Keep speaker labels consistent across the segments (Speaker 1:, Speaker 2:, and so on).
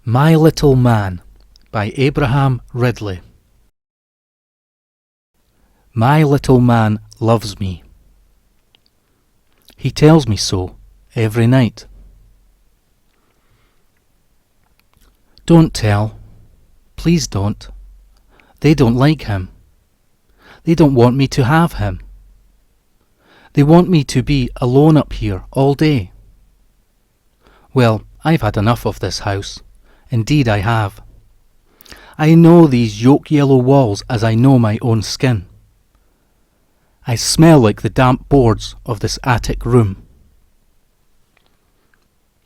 Speaker 1: My Little Man by Abraham Ridley. My little man loves me. He tells me so every night. Don't tell. Please don't. They don't like him. They don't want me to have him. They want me to be alone up here all day. Well, I've had enough of this house. Indeed I have. I know these yolk-yellow walls as I know my own skin. I smell like the damp boards of this attic room.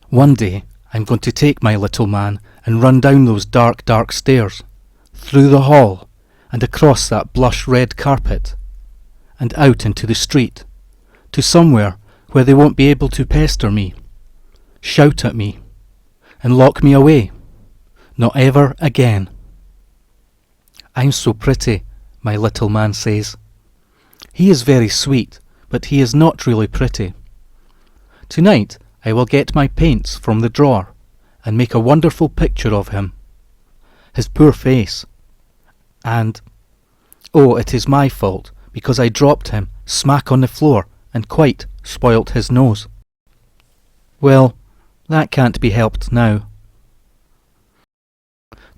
Speaker 1: One day I'm going to take my little man and run down those dark, dark stairs, through the hall, and across that blush red carpet, and out into the street, to somewhere where they won't be able to pester me, shout at me, and lock me away. Not ever again. I'm so pretty, my little man says. He is very sweet, but he is not really pretty. Tonight I will get my paints from the drawer and make a wonderful picture of him. His poor face. And, oh, it is my fault, because I dropped him smack on the floor and quite spoilt his nose. Well, that can't be helped now.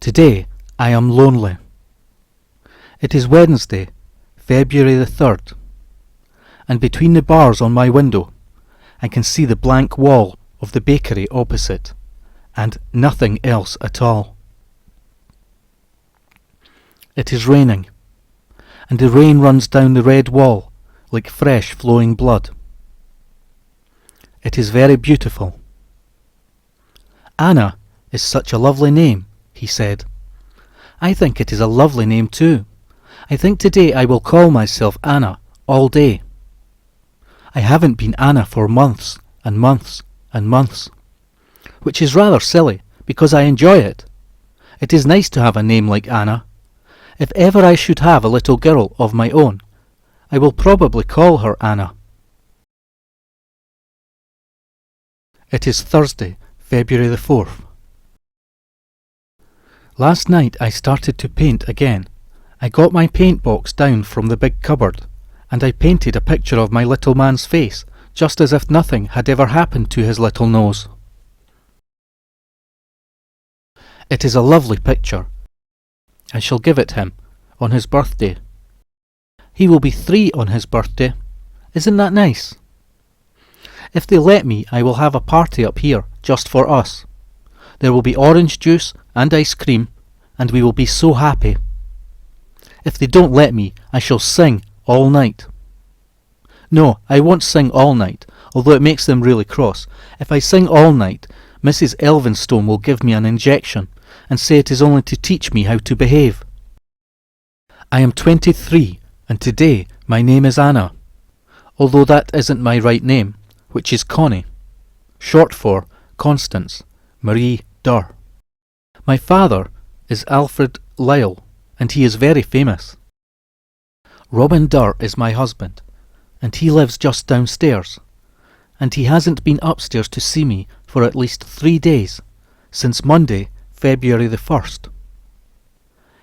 Speaker 1: Today I am lonely. It is Wednesday, February the 3rd, and between the bars on my window I can see the blank wall of the bakery opposite, and nothing else at all. It is raining, and the rain runs down the red wall like fresh flowing blood. It is very beautiful. Anna is such a lovely name, he said. I think it is a lovely name too. I think today I will call myself Anna all day. I haven't been Anna for months and months and months, which is rather silly because I enjoy it. It is nice to have a name like Anna. If ever I should have a little girl of my own, I will probably call her Anna. It is Thursday, February the 4th. Last night I started to paint again. I got my paint box down from the big cupboard, and I painted a picture of my little man's face, just as if nothing had ever happened to his little nose. It is a lovely picture. I shall give it him on his birthday. He will be 3 on his birthday. Isn't that nice? If they let me, I will have a party up here just for us. There will be orange juice and ice cream, and we will be so happy. If they don't let me, I shall sing all night. No, I won't sing all night, although it makes them really cross. If I sing all night, Mrs. Elphinstone will give me an injection and say it is only to teach me how to behave. I am 23, and today my name is Anna, although that isn't my right name, which is Connie, short for Constance Marie Durr. My father is Alfred Lyle, and he is very famous. Robin Durr is my husband, and he lives just downstairs, and he hasn't been upstairs to see me for at least 3 days, since Monday, February the 1st.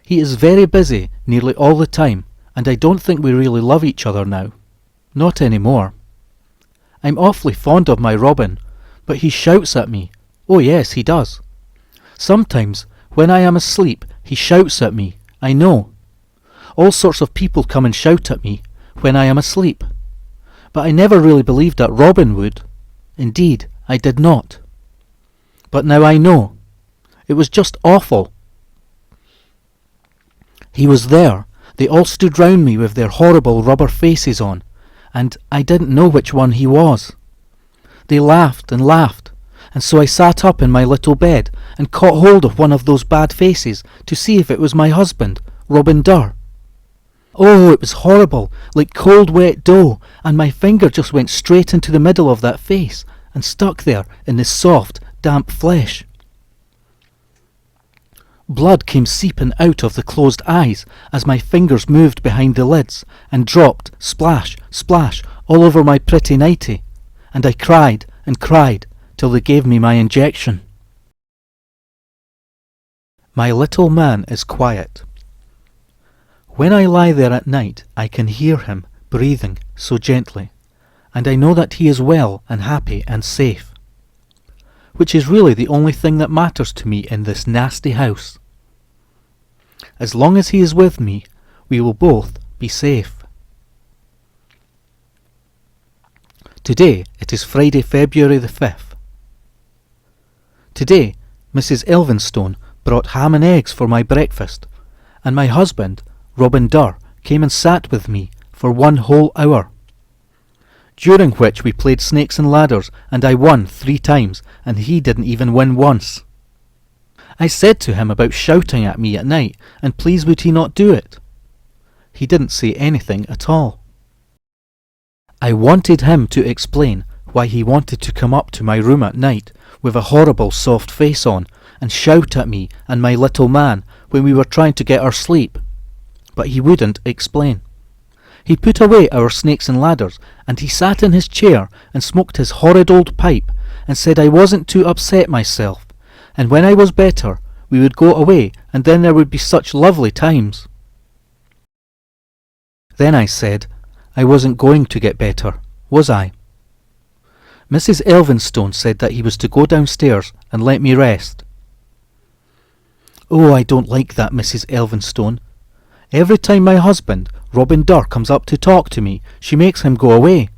Speaker 1: He is very busy nearly all the time, and I don't think we really love each other now. Not anymore. I'm awfully fond of my Robin, but he shouts at me. Oh yes, he does. Sometimes, when I am asleep, he shouts at me, I know. All sorts of people come and shout at me when I am asleep. But I never really believed that Robin would. Indeed, I did not. But now I know. It was just awful. He was there. They all stood round me with their horrible rubber faces on, and I didn't know which one he was. They laughed and laughed, and so I sat up in my little bed and caught hold of one of those bad faces to see if it was my husband, Robin Durr. Oh, it was horrible, like cold wet dough, and my finger just went straight into the middle of that face and stuck there in the soft, damp flesh. Blood came seeping out of the closed eyes as my fingers moved behind the lids and dropped, splash, splash, all over my pretty nightie, and I cried and cried till they gave me my injection. My little man is quiet. When I lie there at night, I can hear him breathing so gently, and I know that he is well and happy and safe, which is really the only thing that matters to me in this nasty house. As long as he is with me, we will both be safe. Today it is Friday, February the 5th. Today Mrs. Elphinstone brought ham and eggs for my breakfast, and my husband, Robin Durr, came and sat with me for 1 whole hour, during which we played snakes and ladders, and I won 3 times, and he didn't even win once. I said to him about shouting at me at night, and please would he not do it. He didn't say anything at all. I wanted him to explain why he wanted to come up to my room at night with a horrible soft face on and shout at me and my little man when we were trying to get our sleep, but he wouldn't explain. He put away our snakes and ladders, and he sat in his chair and smoked his horrid old pipe and said I wasn't to upset myself, and when I was better we would go away, and then there would be such lovely times. Then I said, I wasn't going to get better, was I? Mrs. Elphinstone said that he was to go downstairs and let me rest. Oh, I don't like that, Mrs. Elphinstone. Every time my husband, Robin Durr, comes up to talk to me, she makes him go away.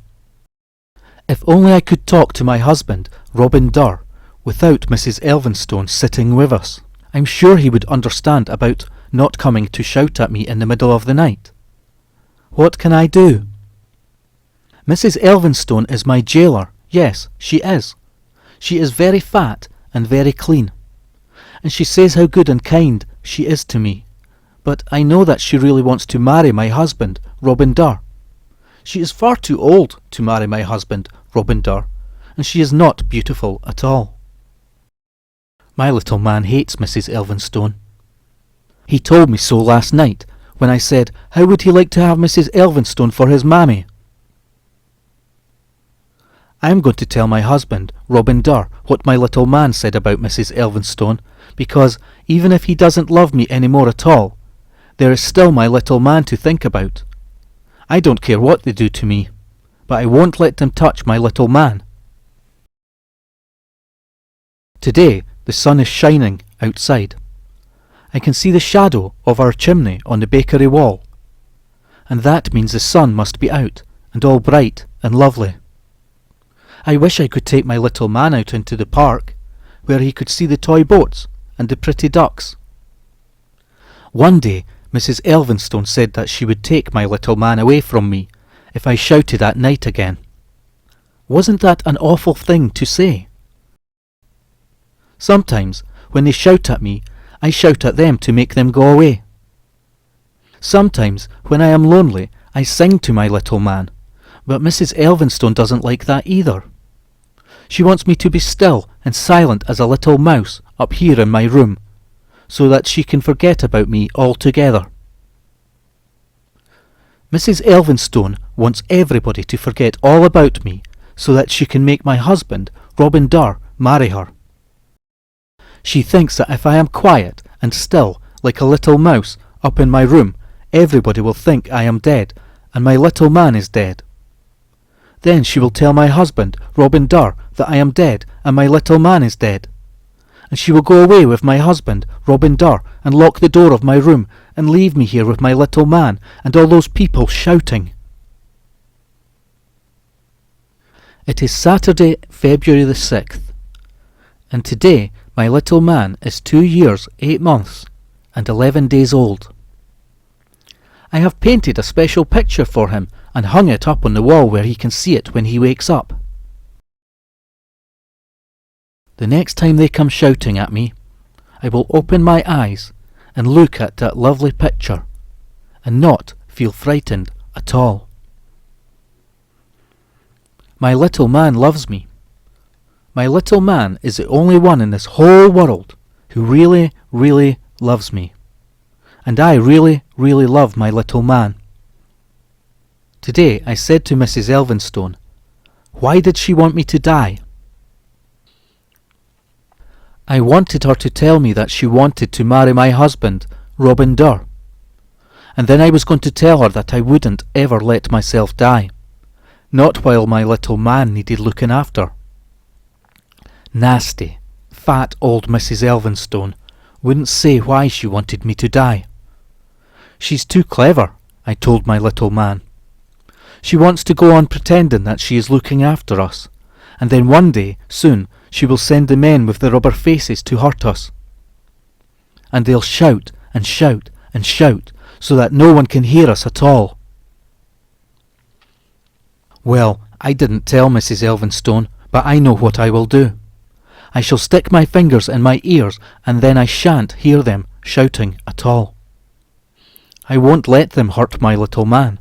Speaker 1: If only I could talk to my husband, Robin Durr, without Mrs. Elphinstone sitting with us. I'm sure he would understand about not coming to shout at me in the middle of the night. What can I do? Mrs. Elphinstone is my jailer. Yes, she is. She is very fat and very clean, and she says how good and kind she is to me. But I know that she really wants to marry my husband, Robin Durr. She is far too old to marry my husband, Robin Durr, and she is not beautiful at all. My little man hates Mrs. Elphinstone. He told me so last night when I said, how would he like to have Mrs. Elphinstone for his mammy? I am going to tell my husband, Robin Durr, what my little man said about Mrs. Elphinstone, because even if he doesn't love me any more at all, there is still my little man to think about. I don't care what they do to me, but I won't let them touch my little man. Today the sun is shining outside. I can see the shadow of our chimney on the bakery wall, and that means the sun must be out and all bright and lovely. I wish I could take my little man out into the park, where he could see the toy boats and the pretty ducks. One day Mrs. Elphinstone said that she would take my little man away from me if I shouted at night again. Wasn't that an awful thing to say? Sometimes, when they shout at me, I shout at them to make them go away. Sometimes, when I am lonely, I sing to my little man, but Mrs. Elphinstone doesn't like that either. She wants me to be still and silent as a little mouse up here in my room, so that she can forget about me altogether. Mrs. Elphinstone wants everybody to forget all about me, so that she can make my husband, Robin Durr, marry her. She thinks that if I am quiet and still, like a little mouse, up in my room, everybody will think I am dead, and my little man is dead. Then she will tell my husband, Robin Durr, that I am dead, and my little man is dead. And she will go away with my husband, Robin Durr, and lock the door of my room, and leave me here with my little man, and all those people shouting. It is Saturday, February the 6th, and today my little man is 2 years, 8 months, and 11 days old. I have painted a special picture for him and hung it up on the wall where he can see it when he wakes up. The next time they come shouting at me, I will open my eyes and look at that lovely picture and not feel frightened at all. My little man loves me. My little man is the only one in this whole world who really, really loves me. And I really, really love my little man. Today I said to Mrs. Elphinstone, why did she want me to die? I wanted her to tell me that she wanted to marry my husband, Robin Durr. And then I was going to tell her that I wouldn't ever let myself die, not while my little man needed looking after. Nasty, fat old Mrs. Elphinstone wouldn't say why she wanted me to die. She's too clever, I told my little man. She wants to go on pretending that she is looking after us, and then one day, soon, she will send the men with the rubber faces to hurt us. And they'll shout and shout and shout so that no one can hear us at all. Well, I didn't tell Mrs. Elphinstone, but I know what I will do. I shall stick my fingers in my ears, and then I shan't hear them shouting at all. I won't let them hurt my little man.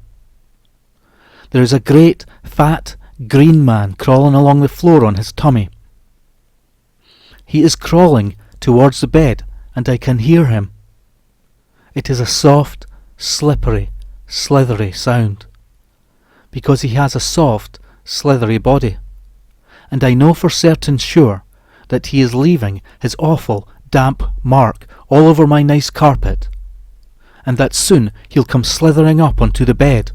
Speaker 1: There is a great, fat, green man crawling along the floor on his tummy. He is crawling towards the bed, and I can hear him. It is a soft, slippery, slithery sound, because he has a soft, slithery body, and I know for certain sure that he is leaving his awful, damp mark all over my nice carpet, and that soon he'll come slithering up onto the bed.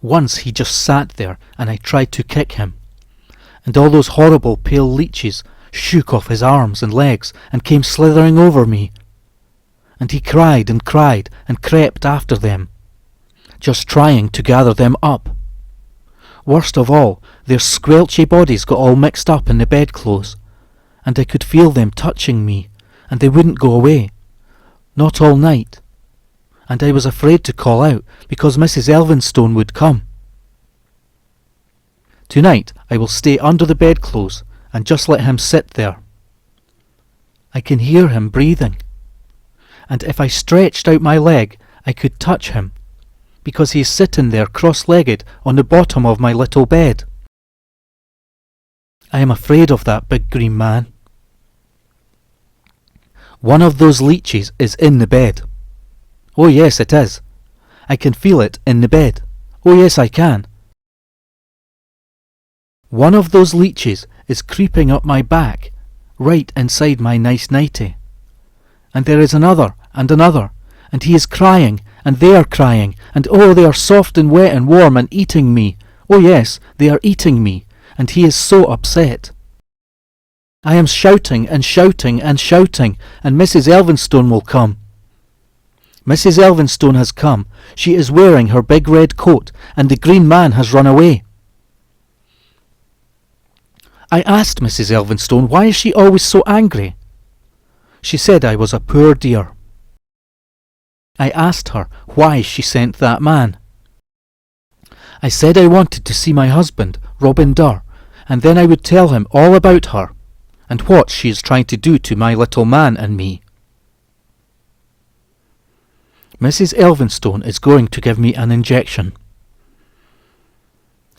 Speaker 1: Once he just sat there, and I tried to kick him, and all those horrible pale leeches shook off his arms and legs and came slithering over me, and he cried and cried and crept after them, just trying to gather them up. Worst of all, their squelchy bodies got all mixed up in the bedclothes, and I could feel them touching me, and they wouldn't go away, not all night, and I was afraid to call out because Mrs. Elphinstone would come. Tonight I will stay under the bedclothes and just let him sit there. I can hear him breathing, and if I stretched out my leg I could touch him, because he is sitting there cross-legged on the bottom of my little bed. I am afraid of that big green man. One of those leeches is in the bed. Oh yes, it is. I can feel it in the bed. Oh yes, I can. One of those leeches is creeping up my back, right inside my nice nightie. And there is another, and he is crying, and they are crying, and oh, they are soft and wet and warm and eating me. Oh yes, they are eating me, and he is so upset. I am shouting and shouting and shouting, and Mrs. Elphinstone will come. Mrs. Elphinstone has come. She is wearing her big red coat, and the green man has run away. I asked Mrs. Elphinstone why is she always so angry. She said I was a poor dear. I asked her why she sent that man. I said I wanted to see my husband, Robin Durr, and then I would tell him all about her, and what she is trying to do to my little man and me. Mrs. Elphinstone is going to give me an injection.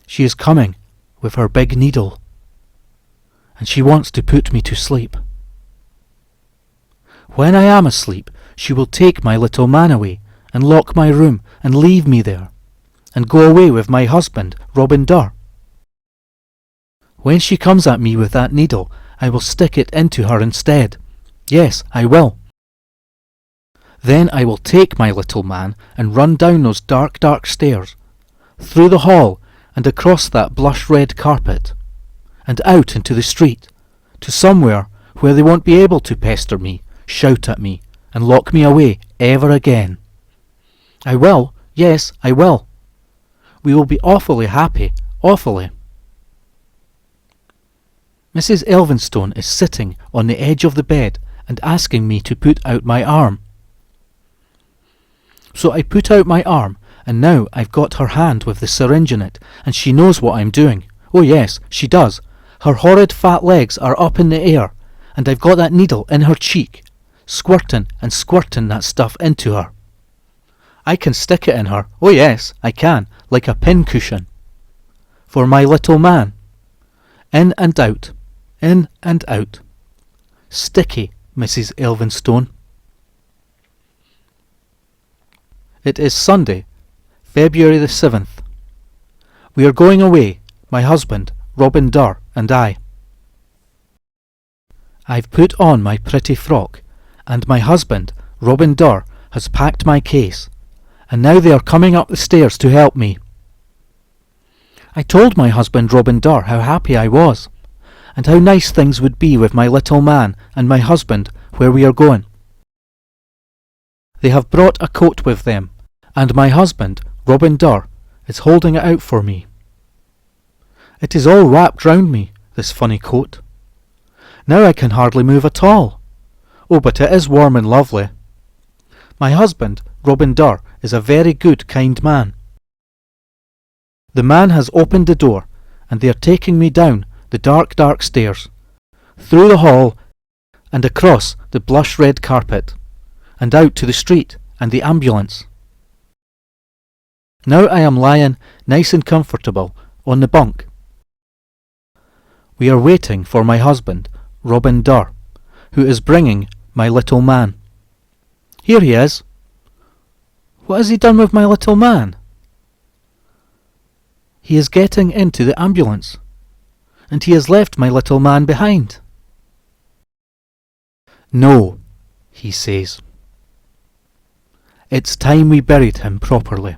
Speaker 1: She is coming with her big needle, and she wants to put me to sleep. When I am asleep, she will take my little man away and lock my room and leave me there, and go away with my husband, Robin Durr. When she comes at me with that needle, I will stick it into her instead. Yes, I will. Then I will take my little man and run down those dark, dark stairs, through the hall and across that blush-red carpet, and out into the street, to somewhere where they won't be able to pester me, shout at me, and lock me away ever again. I will, yes, I will. We will be awfully happy, awfully. Mrs. Elphinstone is sitting on the edge of the bed and asking me to put out my arm. So I put out my arm, and now I've got her hand with the syringe in it, and she knows what I'm doing. Oh yes, she does. Her horrid fat legs are up in the air, and I've got that needle in her cheek, squirting and squirting that stuff into her. I can stick it in her, oh yes, I can, like a pincushion. For my little man. In and out, in and out. Sticky, Mrs. Elphinstone. It is Sunday, February the 7th. We are going away, my husband, Robin Durr, and I. I've put on my pretty frock, and my husband, Robin Durr, has packed my case, and now they are coming up the stairs to help me. I told my husband Robin Durr how happy I was, and how nice things would be with my little man and my husband where we are going. They have brought a coat with them, and my husband, Robin Durr, is holding it out for me. It is all wrapped round me, this funny coat. Now I can hardly move at all. Oh, but it is warm and lovely. My husband, Robin Durr, is a very good, kind man. The man has opened the door, and they are taking me down the dark, dark stairs, through the hall, and across the blush-red carpet, and out to the street and the ambulance. Now I am lying nice and comfortable on the bunk. We are waiting for my husband, Robin Durr, who is bringing my little man. Here he is. What has he done with my little man? He is getting into the ambulance, and he has left my little man behind. No, he says. It's time we buried him properly.